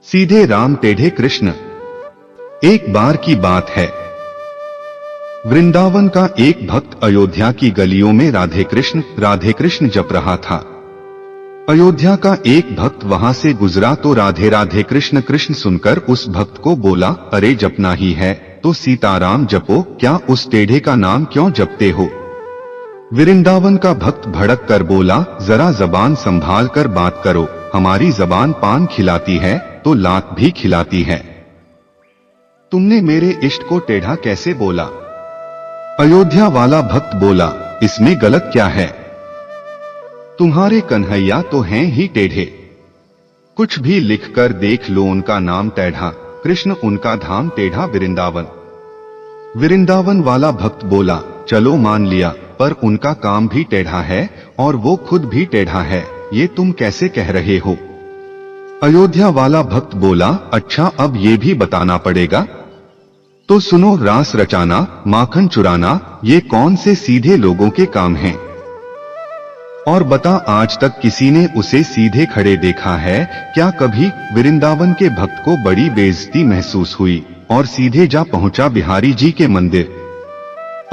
सीधे राम टेढ़े कृष्ण। एक बार की बात है, वृंदावन का एक भक्त अयोध्या की गलियों में राधे कृष्ण जप रहा था। अयोध्या का एक भक्त वहां से गुजरा तो राधे राधे कृष्ण कृष्ण सुनकर उस भक्त को बोला, अरे जपना ही है तो सीताराम जपो, क्या उस टेढ़े का नाम क्यों जपते हो? वृंदावन का भक्त भड़क कर बोला, जरा जबान संभाल कर बात करो, हमारी जबान पान खिलाती है तो लात भी खिलाती है। तुमने मेरे इष्ट को टेढ़ा कैसे बोला? अयोध्या वाला भक्त बोला, इसमें गलत क्या है? तुम्हारे कन्हैया तो हैं ही टेढ़े, कुछ भी लिखकर देख लो, उनका नाम टेढ़ा कृष्ण, उनका धाम टेढ़ा वृंदावन। वृंदावन वाला भक्त बोला, चलो मान लिया, पर उनका काम भी टेढ़ा है और वो खुद भी टेढ़ा है, ये तुम कैसे कह रहे हो? अयोध्या वाला भक्त बोला, अच्छा अब ये भी बताना पड़ेगा, तो सुनो, रास रचाना माखन चुराना ये कौन से सीधे लोगों के काम हैं? और बता, आज तक किसी ने उसे सीधे खड़े देखा है क्या कभी? वृंदावन के भक्त को बड़ी बेइज्जती महसूस हुई और सीधे जा पहुंचा बिहारी जी के मंदिर।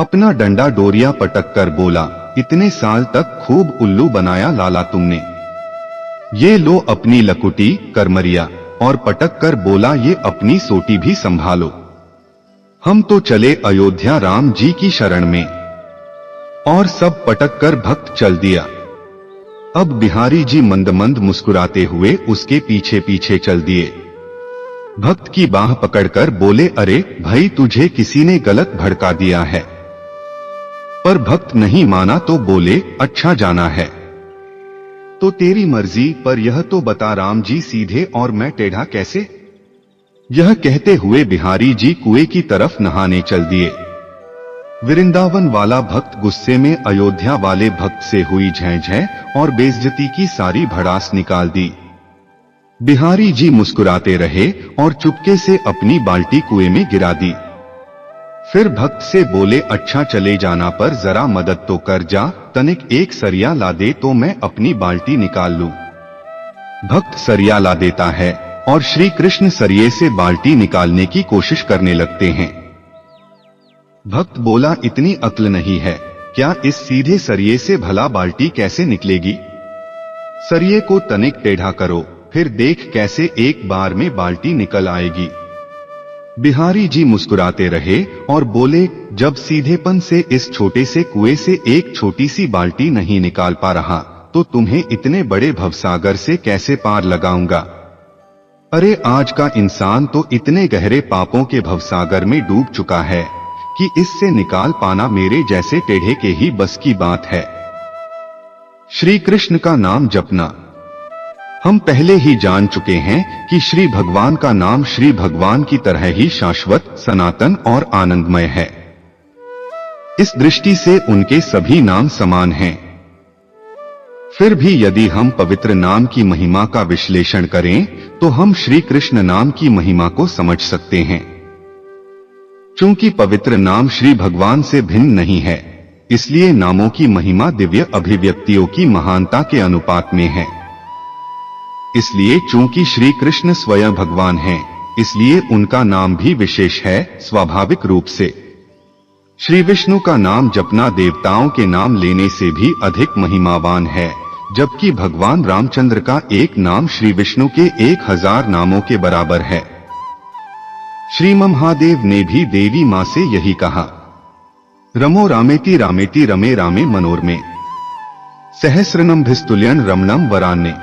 अपना डंडा डोरिया पटक कर बोला, इतने साल तक खूब उल्लू बनाया लाला तुमने, ये लो अपनी लकुटी करमरिया, और पटक कर बोला, ये अपनी सोटी भी संभालो, हम तो चले अयोध्या राम जी की शरण में। और सब पटक कर भक्त चल दिया। अब बिहारी जी मंद मंद मुस्कुराते हुए उसके पीछे पीछे चल दिए। भक्त की बाह पकड़कर बोले, अरे भाई, तुझे किसी ने गलत भड़का दिया है। पर भक्त नहीं माना तो बोले, अच्छा जाना है तो तेरी मर्जी, पर यह तो बता राम जी सीधे और मैं टेढ़ा कैसे? यह कहते हुए बिहारी जी कुएं की तरफ नहाने चल दिए। वृंदावन वाला भक्त गुस्से में अयोध्या वाले भक्त से हुई झै और बेइज्जती की सारी भड़ास निकाल दी। बिहारी जी मुस्कुराते रहे और चुपके से अपनी बाल्टी कुएं में गिरा दी। फिर भक्त से बोले, अच्छा चले जाना, पर जरा मदद तो कर जा, तनिक एक सरिया ला दे तो मैं अपनी बाल्टी निकाल लूं। भक्त सरिया ला देता है और श्री कृष्ण सरिये से बाल्टी निकालने की कोशिश करने लगते हैं। भक्त बोला, इतनी अक्ल नहीं है क्या? इस सीधे सरिये से भला बाल्टी कैसे निकलेगी? सरिये को तनिक टेढ़ा करो, फिर देख कैसे एक बार में बाल्टी निकल आएगी। बिहारी जी मुस्कुराते रहे और बोले, जब सीधेपन से इस छोटे से कुएं से एक छोटी सी बाल्टी नहीं निकाल पा रहा तो तुम्हें इतने बड़े भवसागर से कैसे पार लगाऊंगा? अरे आज का इंसान तो इतने गहरे पापों के भवसागर में डूब चुका है कि इससे निकाल पाना मेरे जैसे टेढ़े के ही बस की बात है। श्री कृष्ण का नाम जपना। हम पहले ही जान चुके हैं कि श्री भगवान का नाम श्री भगवान की तरह ही शाश्वत, सनातन और आनंदमय है। इस दृष्टि से उनके सभी नाम समान हैं। फिर भी यदि हम पवित्र नाम की महिमा का विश्लेषण करें तो हम श्री कृष्ण नाम की महिमा को समझ सकते हैं। चूंकि पवित्र नाम श्री भगवान से भिन्न नहीं है, इसलिए नामों की महिमा दिव्य अभिव्यक्तियों की महानता के अनुपात में है। इसलिए चूंकि श्री कृष्ण स्वयं भगवान हैं, इसलिए उनका नाम भी विशेष है स्वाभाविक रूप से। श्री विष्णु का नाम जपना देवताओं के नाम लेने से भी अधिक महिमावान है, जबकि भगवान रामचंद्र का एक नाम श्री विष्णु के 1000 नामों के बराबर है। श्री महादेव ने भी देवी मां से यही कहा, रमो रामेति रामेति रमे रामे मनोरमे सहस्रनम्भिस्तुल्यं रमणं वरान्ने।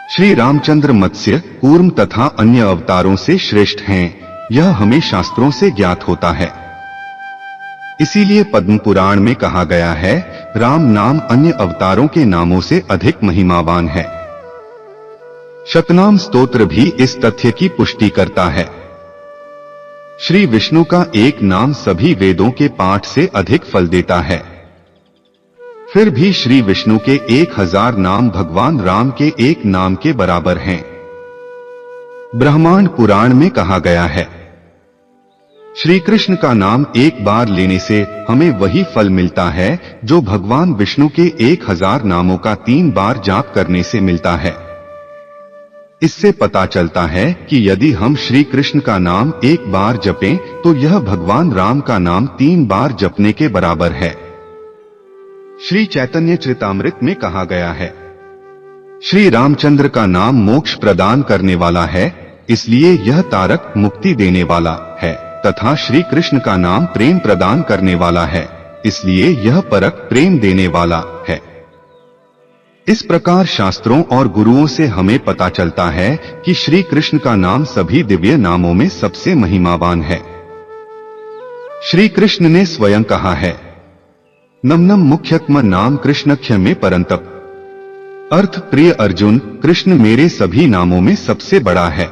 श्री रामचंद्र मत्स्य, कूर्म तथा अन्य अवतारों से श्रेष्ठ हैं, यह हमें शास्त्रों से ज्ञात होता है। इसीलिए पद्म पुराण में कहा गया है, राम नाम अन्य अवतारों के नामों से अधिक महिमावान है। शतनाम स्तोत्र भी इस तथ्य की पुष्टि करता है। श्री विष्णु का एक नाम सभी वेदों के पाठ से अधिक फल देता है। फिर भी श्री विष्णु के 1000 नाम भगवान राम के एक नाम के बराबर हैं। ब्रह्मांड पुराण में कहा गया है, श्री कृष्ण का नाम एक बार लेने से हमें वही फल मिलता है जो भगवान विष्णु के 1000 नामों का 3 बार जाप करने से मिलता है। इससे पता चलता है कि यदि हम श्री कृष्ण का नाम एक बार जपें तो यह भगवान राम का नाम 3 बार जपने के बराबर है। श्री चैतन्य चरितामृत में कहा गया है, श्री रामचंद्र का नाम मोक्ष प्रदान करने वाला है, इसलिए यह तारक मुक्ति देने वाला है, तथा श्री कृष्ण का नाम प्रेम प्रदान करने वाला है, इसलिए यह परक प्रेम देने वाला है। इस प्रकार शास्त्रों और गुरुओं से हमें पता चलता है कि श्री कृष्ण का नाम सभी दिव्य नामों में सबसे महिमावान है। श्री कृष्ण ने स्वयं कहा है, नमनम मुख्यक्म नाम कृष्णख्य में परंतप। अर्थ, प्रिय अर्जुन, कृष्ण मेरे सभी नामों में सबसे बड़ा है।